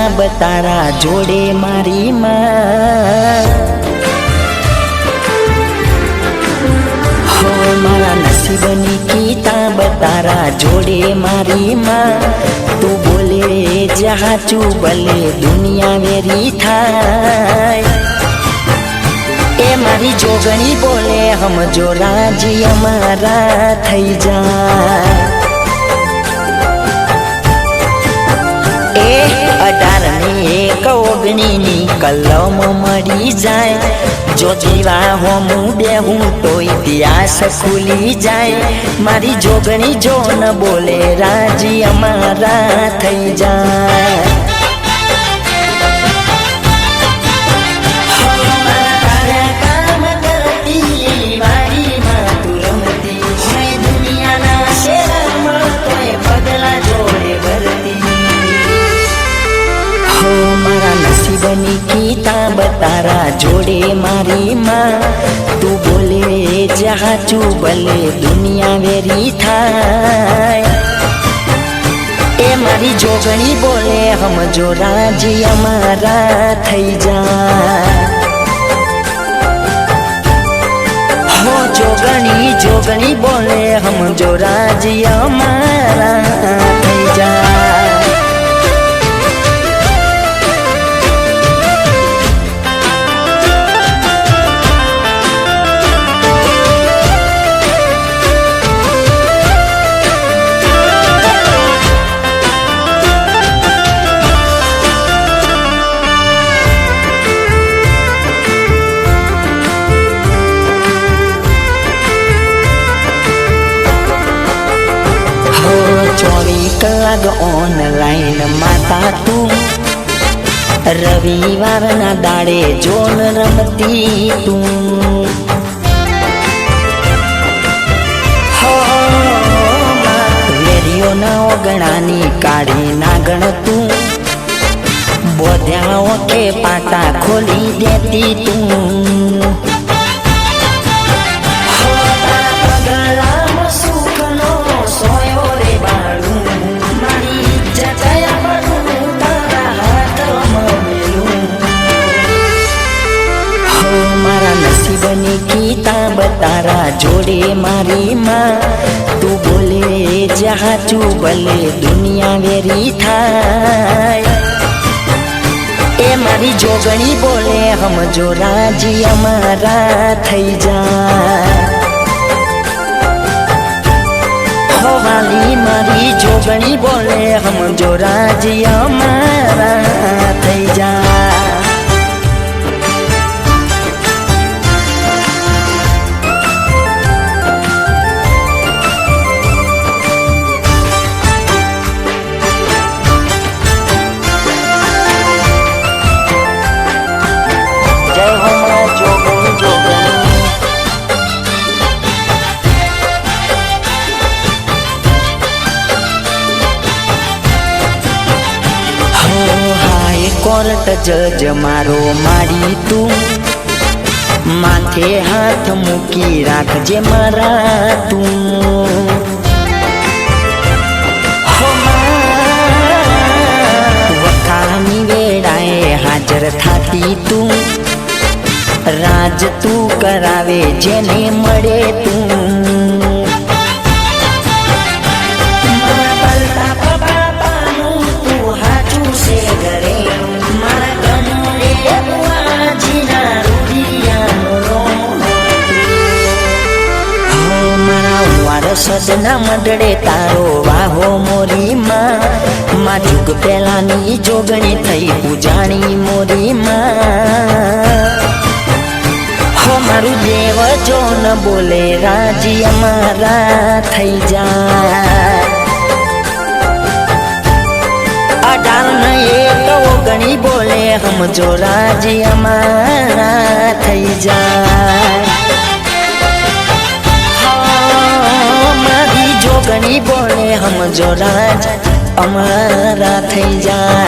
કિતાબ તારા જોડે મારી માં હો મારા નસીબની કિતાબ તારા જોડે મારી માં તું બોલે જહાચું ભલે દુનિયા વેરી થાય એ મારી જોગણી બોલે હમજો રાજી અમારા થઈ જાય એ 18-19 કલમ મળી જાય જો જીવા હોમું બેહું તો ઇતિહાસ ખુલી જાય મારી જોગણી જો ન બોલે રાજી અમારા થઈ જાય નસીબની કિતાબ તારા જોડે મારી માં તું બોલે જહાચું ભલે દુનિયા વેરી થાય એ મારી જોગણી બોલે હમજો રાજી અમારા થઈ જાય હો જોગણી બોલે હમજો રાજી અમારા થઈ જાય કલાક ઓનલાઈન માતા તું રવિવારના દાડે જોન રમતી તું વેરીઓના ઓગણાની કાઢી ના ગણતું બોધ્યા ઓકે પાટા ખોલી દેતી તું નસીબની કિતાબ તારા જોડે મારી માં તું બોલે જહાચું ભલે દુનિયા વેરી થાય એ મારી જોગણી બોલે હમજો રાજી અમારા થઈ જાય હો વાલી મારી જોગણી બોલે હમજો રાજી અમારા થઈ જાય કોર્ટ જજ મારો મારી તું માથે હાથ મૂકી રાખજે મારા તું વખાની વેળાએ હાજર થાતી તું રાજ તું કરાવે જેને મળે તું સદના મંડળે તારો વાહો મોરી માં જુગ પેલાની જોગણી થઈ પૂજાણી મોરી માં હો મારું દેવ જો ન બોલે રાજી અમારા થઈ જાય 18-19 બોલે હમજો રાજી અમારા થઈ જાય જોગણી બોલે હમજો રાજ અમારા થઈ જાય